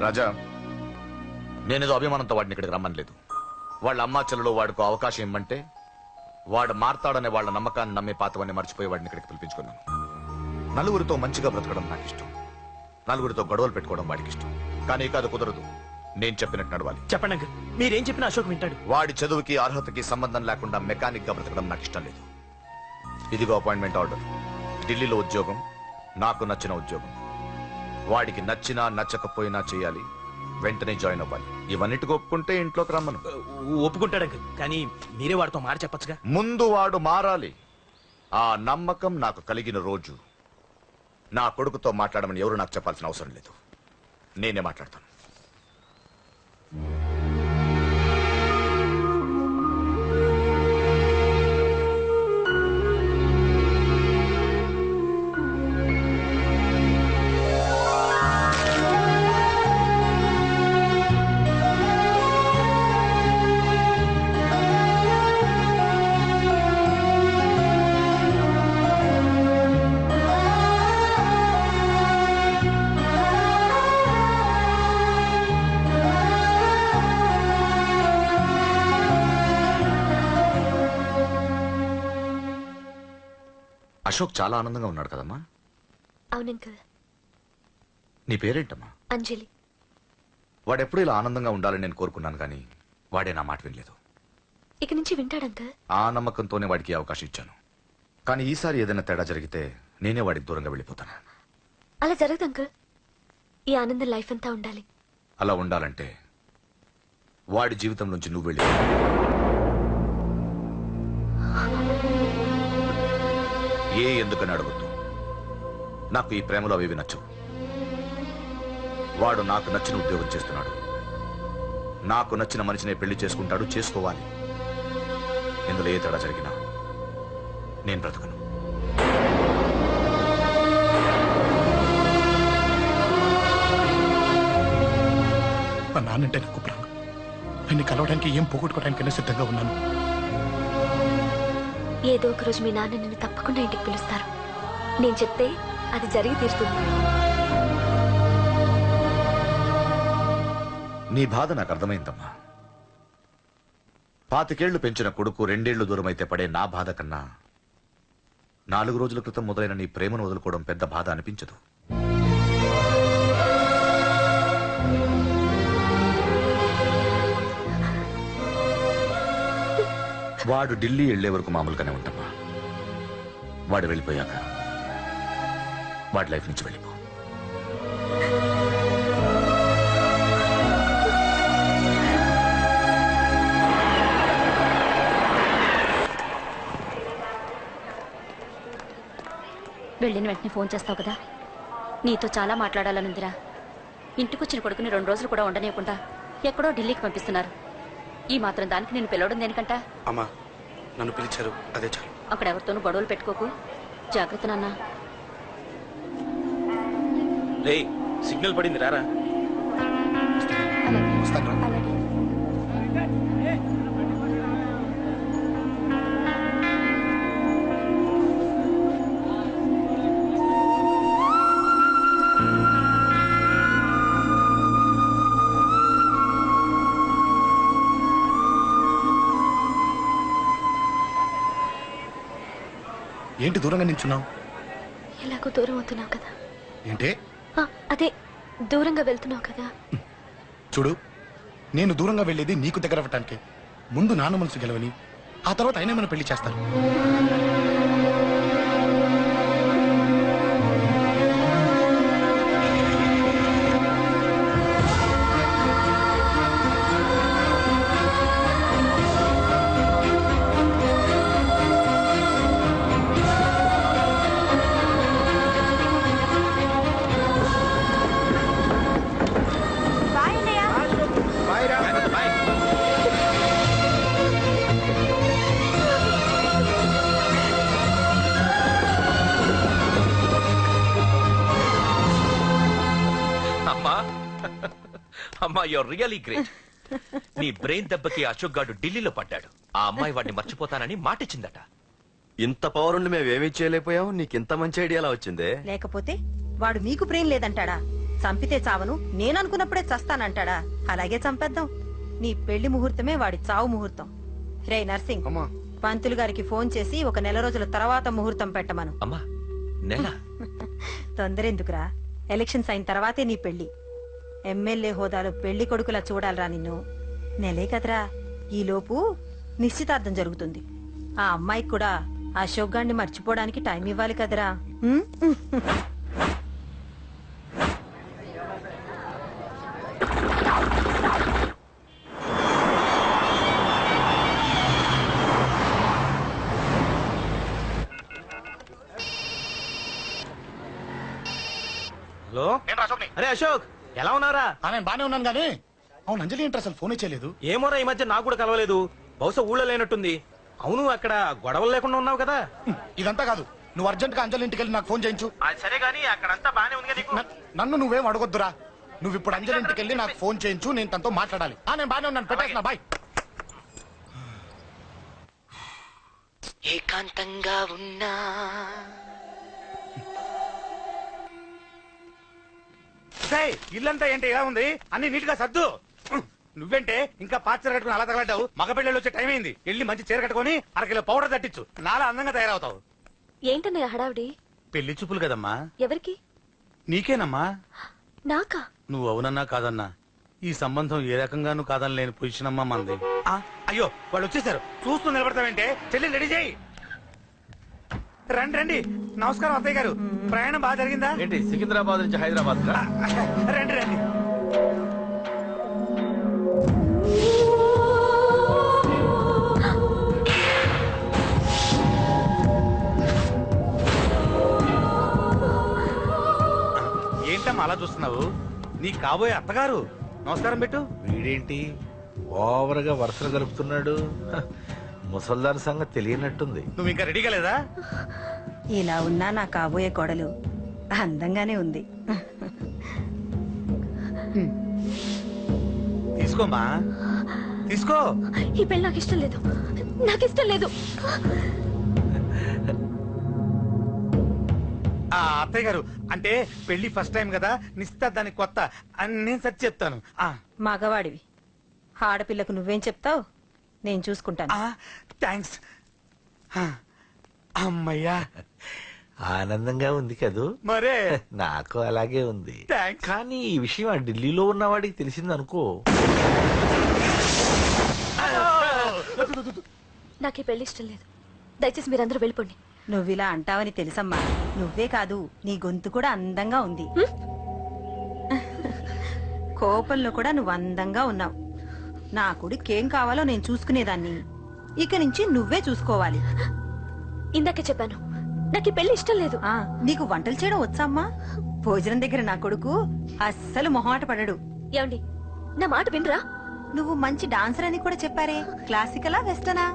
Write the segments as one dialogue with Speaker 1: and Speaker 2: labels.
Speaker 1: రాజా, నేనేదో అభిమానంతో వాడిని ఇక్కడికి రమ్మనలేదు. వాళ్ళ అమ్మా చెల్లెలో వాడికి అవకాశం ఇమ్మంటే వాడు మారతాడనే వాళ్ళ నమ్మకాన్ని నమ్మే పాతవన్నీ మర్చిపోయి వాడిని ఇక్కడికి పిలిపించుకున్నాను. నలుగురితో మంచిగా బ్రతకడం నాకు ఇష్టం, నలుగురితో గొడవలు పెట్టుకోవడం వాడికి ఇష్టం. కానీ కాదు, కుదరదు. నేను చెప్పినట్టు నడవాలి.
Speaker 2: చెప్పండి అంకుల్, మీరేం చెప్పినా అశోక్ వింటాడు.
Speaker 1: వాడి చదువుకి అర్హతకి సంబంధం లేకుండా మెకానిక్ గా బ్రతకడం నాకు ఇష్టం లేదు. ఇదిగో అపాయింట్మెంట్ ఆర్డర్. ఢిల్లీలో ఉద్యోగం, నాకు నచ్చిన ఉద్యోగం. వాడికి నచ్చినా నచ్చకపోయినా చేయాలి, వెంటనే జాయిన్ అవ్వాలి. ఇవన్నిటికి ఒప్పుకుంటే ఇంట్లోకి రమ్మను.
Speaker 2: ఒప్పుకుంటాడు అంకుల్, కానీ మీరే వాడితో మాట చెప్పచ్చుగా.
Speaker 1: ముందు వాడు మారాలి. ఆ నమ్మకం నాకు కలిగిన రోజు నా కొడుకుతో మాట్లాడమని ఎవరు నాకు చెప్పాల్సిన అవసరం లేదు, నేనే మాట్లాడతాను. అశోక్ చాలా ఆనందంగా ఉన్నాడు కదమ్మా?
Speaker 3: అవునంకల్.
Speaker 1: నీ పేరేంటమ్మా?
Speaker 3: అంజలి.
Speaker 1: వాడెప్పుడు ఇలా ఆనందంగా ఉండాలని నేను కోరుకున్నాను, కానీ వాడే నా మాట వినలేదు.
Speaker 3: ఇక నుంచి వింటాడంకల్.
Speaker 1: ఆ నమ్మకంతోనే వాడికి అవకాశం ఇచ్చాను. కానీ ఈసారి ఏదైనా తేడా జరిగితే నేనే వాడికి దూరంగా వెళ్ళిపోతాను.
Speaker 3: అలా జరగదు అంకల్. ఈ ఆనందం లైఫ్ అంతా ఉండాలి.
Speaker 1: అలా ఉండాలంటే వాడి జీవితం నుంచి నువ్వు వెళ్ళి ఎందుకని అడగొద్దు. నాకు ఈ ప్రేమలో అవేవి నచ్చవు. వాడు నాకు నచ్చిన ఉద్యోగం చేస్తున్నాడు, నాకు నచ్చిన మనిషినే పెళ్లి చేసుకుంటాడు, చేసుకోవాలి. ఇందులో ఏ తేడా జరిగినా నేను బ్రతకను.
Speaker 4: మా నాన్నంటే నాకు ప్రాణం. ఆయన్ని కలవడానికి ఏం పోగొట్టుకోవడానికైనా సిద్ధంగా ఉన్నాను.
Speaker 3: ఏదో ఒక రోజు మీ నాన్న నిన్ను తప్పకుండా ఇంటికి పిలుస్తారు. నేను చెప్తే అది జరిగి తీరుతుంది.
Speaker 1: నీ బాధ నాకు అర్థమైందమ్మా. 25 పెంచిన కొడుకు 2 ఏళ్లు దూరం అయితే పడే నా బాధ కన్నా 4 రోజుల క్రితం మొదలైన నీ ప్రేమను వదులుకోవడం పెద్ద బాధ అనిపించదు. వాడు ఢిల్లీ వెళ్లే వరకు మామూలుగానే ఉంటామా. వాడు వెళ్ళిపోయాక వాడి లైఫ్ నుంచి వెళ్ళిపో.
Speaker 5: వెళ్ళిన వెంటనే ఫోన్ చేస్తావు కదా. నీతో చాలా మాట్లాడాలనుందిరా. ఇంటికొచ్చిన కొడుకుని 2 రోజులు కూడా ఉండనివ్వకుండా ఎక్కడో ఢిల్లీకి పంపిస్తున్నారు. ఈ మాత్రం దానికి నేను పిలవడం దేనికంట?
Speaker 4: అమ్మా, నన్ను పిలిచారు, అదే చాలు.
Speaker 5: అక్కడ ఎవరితోనూ గొడవలు పెట్టుకోకు. జాగ్రత్త నాన్న.
Speaker 2: సిగ్నల్ పడింది, రారా.
Speaker 4: ఏంటి దూరంగా నించున్నావు?
Speaker 3: ఎలాగో దూరం అవుతున్నావు కదా.
Speaker 4: ఏంటే?
Speaker 3: అదే దూరంగా వెళ్తున్నావు కదా.
Speaker 4: చూడు, నేను దూరంగా వెళ్ళేది నీకు దగ్గర అవ్వటానికి. ముందు నాన్న మనసు గెలవని, ఆ తర్వాత అయినా మన పెళ్లి చేస్తాను.
Speaker 6: అమ్మా, యూర్ రియలీ గ్రేట్. నీ బ్రెయిన్ దెబ్బకి అశోక్ గాడు ఢిల్లీలో పడ్డాడు. ఆ అమ్మాయి వాడిని మర్చిపోతానని మాటిచ్చిందట.
Speaker 7: ఇంత పవర్ ఉండి మేమేమీ చేయలేకపోయావు. నీకింత మంచి ఐడియా ఎలా వచ్చిందే?
Speaker 8: లేకపోతే వాడు మీకు బ్రెయిన్ లేదంటాడా?
Speaker 7: చంపితే చావను నేననుకున్నప్పుడే చస్తానంటాడా? అలాగే చంపేద్దాం. నీ పెళ్లి ముహూర్తమే వాడి చావు ముహూర్తం. రే నర్సింగ్,
Speaker 4: అమ్మా
Speaker 7: పంతులు గారికి ఫోన్ చేసి ఒక నెల రోజుల తర్వాత ముహూర్తం పెట్టమను.
Speaker 6: అమ్మా నెల
Speaker 7: తొందరెందుకురా? ఎలక్షన్స్ అయిన తర్వాతే నీ పెళ్లి. ఎమ్మెల్యే హోదాలో పెళ్లి కొడుకులా చూడాలరా నిన్ను. నెలే కదరా, ఈలోపు నిశ్చితార్థం జరుగుతుంది. ఆ అమ్మాయికి కూడా అశోక్ గారిని మర్చిపోవడానికి టైం ఇవ్వాలి కదరా. ఉం?
Speaker 2: హలో, అరే అశోక్, ఎలా ఉన్నారా?
Speaker 4: నేను బానే ఉన్నాను కానీ అవును అంజలి ఏంటి అసలు ఫోనే చేయలేదు?
Speaker 2: ఏమోరా, ఈ మధ్య నాకు కూడా కలవలేదు. బహుశా ఊళ్ళో లేనట్టుంది. అవును, అక్కడ గొడవలు లేకుండా ఉన్నావు కదా?
Speaker 4: ఇదంతా కాదు, నువ్వు అర్జెంట్ గా అంజలి ఇంటికి వెళ్ళి నాకు ఫోన్ చేయించు.
Speaker 2: అది సరే గానీ అక్కడంతా బానే ఉంది కదా?
Speaker 4: నన్ను నువ్వేం అడగొద్దురా. నువ్వు ఇప్పుడు అంజలి ఇంటికి వెళ్ళి నాకు ఫోన్ చేయించు, నేను తనతో మాట్లాడాలి. నేను బానే ఉన్నాను, పెట్టేస్తున్నా, బాయ్.
Speaker 8: ఏకాంతంగా ఉన్నా
Speaker 9: ఇల్లంతా ఏంటి ఇలా ఉంది? అన్ని నీట్ గా సర్దు. నువ్వేంటే ఇంకా పాత చీర కట్టుకుని అలా తగలడ్డావు? మగ పిల్లలు వచ్చే టైం అయింది. వెళ్ళి మంచి చీర కట్టుకుని అరకిలో పౌడర్ తట్టించు. నాలా అందంగా తయారవుతావు.
Speaker 3: ఏంటన్నయ్య హడావిడి?
Speaker 9: పెళ్లి చూపులు కదమ్మా.
Speaker 3: ఎవరికి?
Speaker 9: నీకేనమ్మా.
Speaker 3: నాకా?
Speaker 9: నువ్వు అవునన్నా కాదన్నా ఈ సంబంధం ఏ రకంగానూ కాదని లేని పొజిషన్ అమ్మా మంది. అయ్యో వాళ్ళు వచ్చేసారు, చూస్తూ నిలబడతావేంటే? చెల్లి రెడీ చేయి. రండి రండి. నమస్కారం అత్తయ్య గారు, ప్రయాణం బాగా జరిగిందా?
Speaker 2: ఏంటి సికింద్రాబాద్ నుంచి హైదరాబాద్?
Speaker 9: రండి రండి. ఏంటమ్మా అలా చూస్తున్నావు? నీ కాబోయే అత్తగారు. నమస్కారం పెట్టు.
Speaker 10: వీడేంటి ఓవర్గా వరుసలు కలుపుతున్నాడు? ముసల్దాన్ సంగతి తెలియనట్టుంది.
Speaker 9: నువ్వు ఇంకా రెడీగా లేదా?
Speaker 7: ఇలా ఉన్నా నా కాబోయే కోడలు అందంగానే ఉంది.
Speaker 9: తీసుకోమ్మా, తీసుకో.
Speaker 3: ఈ పెళ్లి నాకు ఇష్టం లేదు, నాకు ఇష్టం లేదు.
Speaker 9: అత్తయ్య గారు, అంటే పెళ్లి ఫస్ట్ టైం కదా, నిశ్చితార్థానికి కొత్త అని నేను సరి చెప్తాను.
Speaker 7: మగవాడివి, ఆడపిల్లకు నువ్వేం చెప్తావు? నేను చూసుకుంటాను.
Speaker 9: థ్యాంక్స్. అమ్మయ్యా,
Speaker 10: ఆనందంగా ఉంది కదూ?
Speaker 9: మరే
Speaker 10: నాకు అలాగే ఉంది.
Speaker 9: థ్యాంక్స్.
Speaker 10: కానీ ఈ విషయం ఆ ఢిల్లీలో ఉన్నవాడికి తెలిసింది అనుకో.
Speaker 3: నాకు ఈ పెళ్లి ఇష్టం లేదు. దయచేసి మీరందరూ వెళ్ళిపోండి.
Speaker 7: నువ్విలా అంటావని తెలుసమ్మా. నువ్వే కాదు, నీ గొంతు కూడా అందంగా ఉంది. కోపంలో కూడా నువ్వు అందంగా ఉన్నావు. నా కొడుకేం కావాలో నేను చూసుకునేదాన్ని. ఇక నుంచి నువ్వే చూసుకోవాలి.
Speaker 3: ఇందాకే చెప్పాను, నాకు ఈ పెళ్లి ఇష్టం లేదు.
Speaker 7: నీకు వంటలు చేయడం వచ్చామ్మా? భోజనం దగ్గర నా కొడుకు అస్సలు మొహమాట పడడు.
Speaker 3: ఏమండి, నా మాట వినరా?
Speaker 7: నువ్వు మంచి డాన్సర్ అని కూడా చెప్పారే. క్లాసికలా వెస్టర్నా?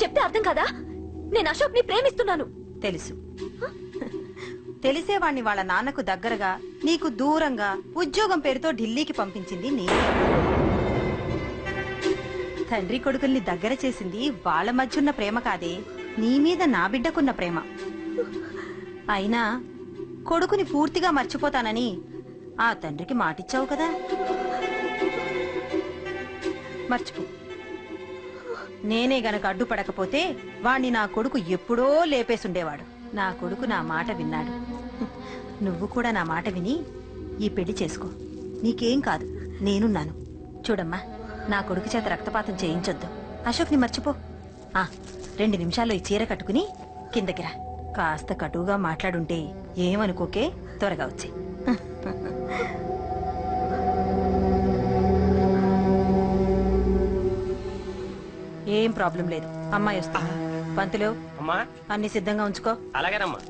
Speaker 3: చెప్తే అర్థం కాదా? నేను అశోక్ ని ప్రేమిస్తున్నాను.
Speaker 7: తెలుసు. తెలిసేవాణ్ణి వాళ్ళ నాన్నకు దగ్గరగా, నీకు దూరంగా ఉద్యోగం పేరుతో ఢిల్లీకి పంపించింది నేను. తండ్రి కొడుకుల్ని దగ్గర చేసింది వాళ్ళ మధ్యున్న ప్రేమ కాదే, నీ మీద నా బిడ్డకున్న ప్రేమ. అయినా కొడుకుని పూర్తిగా మర్చిపోతానని ఆ తండ్రికి మాటిచ్చావు కదా. మర్చిపో. నేనే గనక అడ్డుపడకపోతే వాణ్ణి నా కొడుకు ఎప్పుడో లేపేసుండేవాడు. నా కొడుకు నా మాట విన్నాడు. నువ్వు కూడా నా మాట విని ఈ పెళ్లి చేసుకో. నీకేం కాదు, నేనున్నాను. చూడమ్మా, నా కొడుకు చేత రక్తపాతం చేయించొద్దు. అశోక్ని మర్చిపో. 2 నిమిషాల్లో ఈ చీర కట్టుకుని కిందకిరా. కాస్త కటువుగా మాట్లాడుంటే ఏమనుకోకే, త్వరగా వచ్చి. ఏం ప్రాబ్లం లేదు. అమ్మాయి వస్తా. పంతులు,
Speaker 2: అమ్మా
Speaker 7: అన్ని సిద్ధంగా ఉంచుకో.
Speaker 2: అలాగేనమ్మా.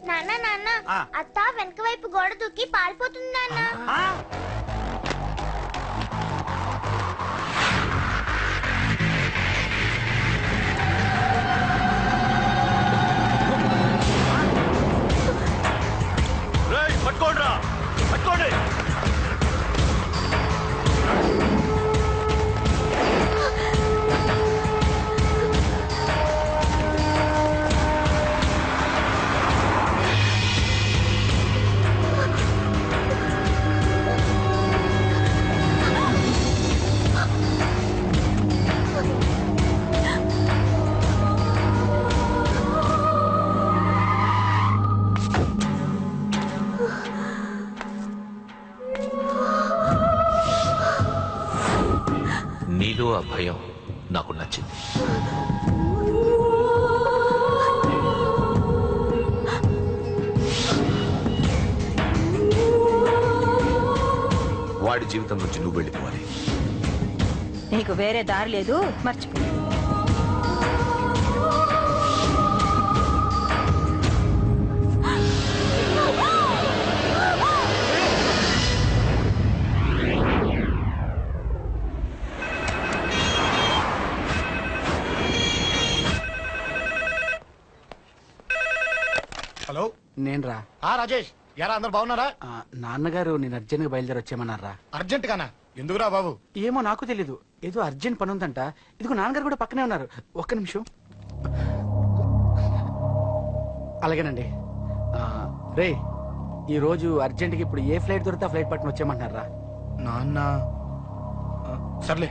Speaker 11: నాన్న నాన్న, అత్త వెనక వైపు గోడ దూకి పారిపోతుంది నాన్న.
Speaker 6: పట్టుకోండి, పట్టుకోండి. నీలో ఆ భయం నాకు నచ్చింది.
Speaker 1: వాడి జీవితం నుంచి నువ్వు వెళ్ళిపోవాలి.
Speaker 7: నీకు వేరే దారి లేదు, మర్చిపో.
Speaker 4: హలో,
Speaker 9: నేను రా.
Speaker 4: రాజేష్, యారా అందరు బాగున్నారా?
Speaker 9: నాన్నగారు నేను అర్జెంట్ గా బయలుదేరి వచ్చేయమన్నారా?
Speaker 4: అర్జెంట్ గానా? ఎందుకురా బాబు?
Speaker 9: ఏమో నాకు తెలీదు, ఏదో అర్జెంట్ పని ఉందంట. ఇదిగో నాన్నగారు కూడా పక్కనే ఉన్నారు. ఒక్క నిమిషం. అలాగేనండి. రే, ఈ రోజు అర్జెంట్కి ఇప్పుడు ఏ ఫ్లైట్ దొరికితే ఫ్లైట్ పట్టుకుని వచ్చేయమంటున్నారా?
Speaker 4: నాన్న సర్లే.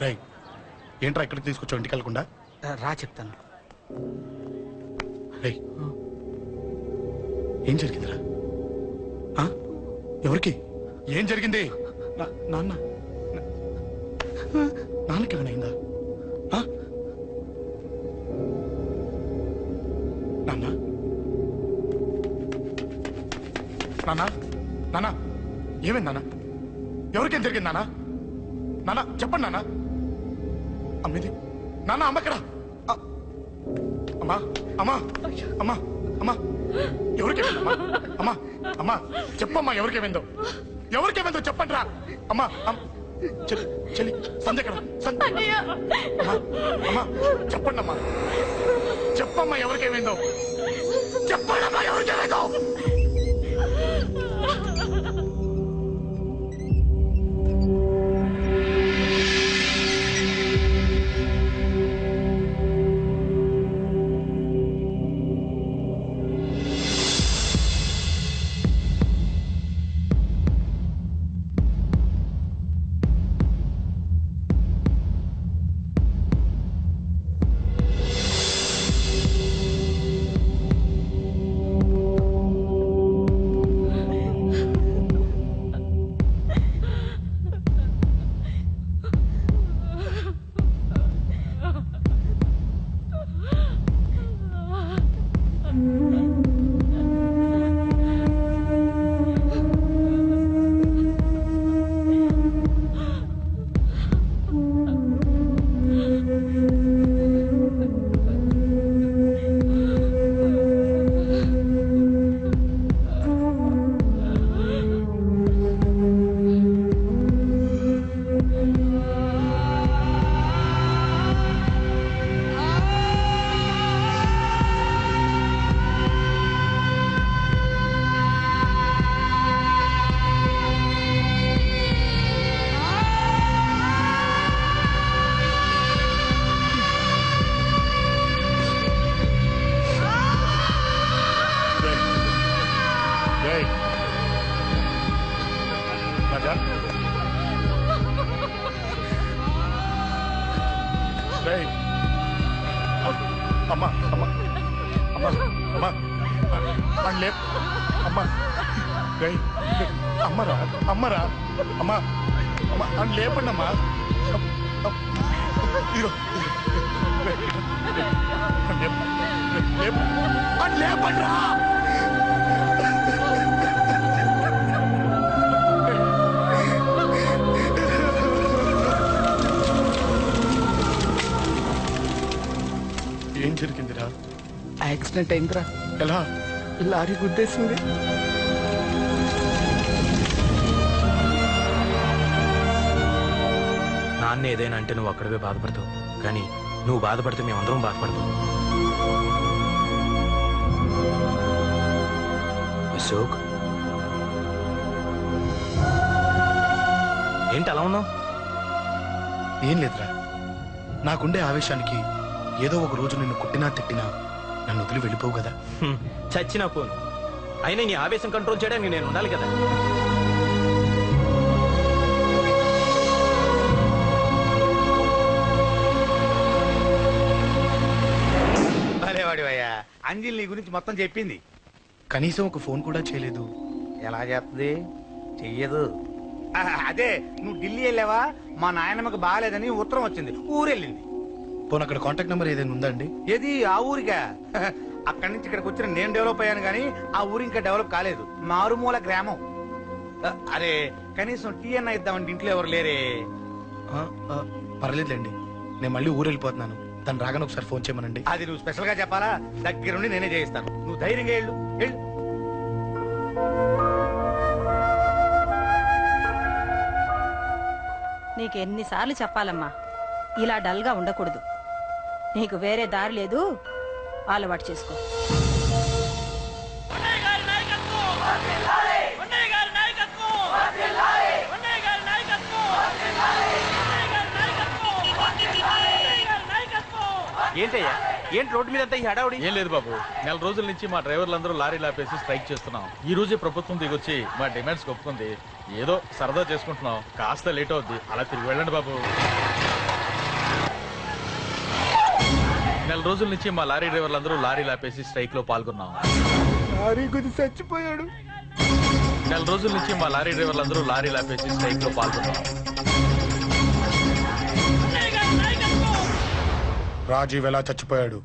Speaker 4: రై, ఏంట్రా ఇక్కడికి తీసుకొచ్చావు ఇంటికి వెళ్ళకుండా?
Speaker 9: రా చెప్తాను.
Speaker 4: రై, ఏం జరిగిందిరా? ఎవరికి ఏం జరిగింది? నాన్న నాన్నకి ఏమైనా అయిందా? నాన్న నాన్న నాన్న ఏమైంది నాన్న? ఎవరికేం జరిగింది నాన్న? నాన్న చెప్పండి నాన్న. అమ్మేది నాన్న, అమ్మక్కడ. అమ్మా అమ్మా అమ్మా అమ్మా ఎవరికేమైందమ్మా? అమ్మా అమ్మా చెప్పమ్మా, ఎవరికేమైందో? ఎవరికేమైందో చెప్పండి రా. అమ్మా చెల్లి సంధ్యక్కడ. అమ్మా అమ్మా చెప్పండి అమ్మా, చెప్పమ్మా ఎవరికేమైందో? చెప్పండి అమ్మా ఎవరికేమైందో? అమ్మా అమ్మా అమ్మా అమ్మా లే అమ్మా, అమ్మరా అమ్మరా అమ్మా అమ్మా అని లేపండి అమ్మా. ఇదిగో లేపండి రా. ఏం జరిగిందిరా?
Speaker 9: యాక్సిడెంట్ అయిందిరా.
Speaker 4: ఎలా?
Speaker 9: లారీ గుద్దేసింది.
Speaker 2: నాన్న ఏదైనా అంటే నువ్వు అక్కడవే బాధపడతావు, కానీ నువ్వు బాధపడితే మేమందరం బాధపడతాం. అశోక్, ఏంటి అలా ఉన్నావు?
Speaker 4: ఏం లేదురా, నాకుండే ఆవేశానికి ఏదో ఒక రోజు నిన్ను కొట్టినా తిట్టినా నన్ను వదిలి వెళ్ళిపోవు కదా.
Speaker 2: చచ్చినా పోను, అయినా నీ ఆవేశం కంట్రోల్ చేయడానికి నేను ఉండాలి కదా.
Speaker 9: భలేవాడివయ్యా, అంజలి నీ గురించి మొత్తం చెప్పింది.
Speaker 4: కనీసం ఒక ఫోన్ కూడా చేయలేదు.
Speaker 9: ఎలా చేస్తుంది? చెయ్యదు. అదే నువ్వు ఢిల్లీ వెళ్ళావా, మా నాయనమ్మకి బాగాలేదని ఉత్తరం వచ్చింది, ఊరెళ్ళింది.
Speaker 4: పోనీ అక్కడ కాంటాక్ట్ నెంబర్ ఏదైనా ఉందా అండి?
Speaker 9: ఏది ఆ ఊరికా? అక్కడి నుంచి ఇక్కడికి వచ్చిన నేను డెవలప్ అయ్యాను కానీ ఆ ఊరు ఇంకా డెవలప్ కాలేదు, మారుమూల గ్రామం. అరే కనీసం టీ అన్న ఇద్దామంటే ఇంట్లో ఎవరు లేరే.
Speaker 4: పర్లేదులేండి, నేను మళ్ళీ ఊరు వెళ్ళిపోతున్నాను. తను రాగానే ఒకసారి ఫోన్ చేయమనండి.
Speaker 9: అది నువ్వు స్పెషల్ గా చెప్పాలా? దగ్గరుండి నేనే చేయిస్తాను, నువ్వు ధైర్యంగా వెళ్ళు.
Speaker 7: నీకెన్నిసార్లు చెప్పాలమ్మా, ఇలా డల్గా ఉండకూడదు. నీకు వేరే దారి లేదు, అలవాటు చేసుకో.
Speaker 2: ఏంటయ్యా, ఏంటి రోడ్డు మీద ఈ హడావుడి?
Speaker 8: ఏం లేదు బాబు, నెల రోజుల నుంచి మా డ్రైవర్లందరూ లారీలు ఆపేసి స్ట్రైక్ చేస్తున్నాం. ఈ రోజే ప్రభుత్వం దిగొచ్చి మా డిమాండ్స్ ఒప్పుకుంది. ఏదో సరదా చేసుకుంటున్నాం, కాస్త లేట్ అవుద్ది, అలా తిరిగి వెళ్ళండి బాబు. నెల రోజుల నుంచి మా లారీ డ్రైవర్లందరూ లారీలు ఆపేసి స్ట్రైక్ లో పాల్గొన్నాం.
Speaker 9: చచ్చిపోయాడు.
Speaker 8: నెల రోజుల నుంచి మా లారీ డ్రైవర్లందరూ లారీలు ఆపేసి స్ట్రైక్ లో పాల్గొన్నాం.
Speaker 4: రాజీవ్ ఎలా చచ్చిపోయాడు?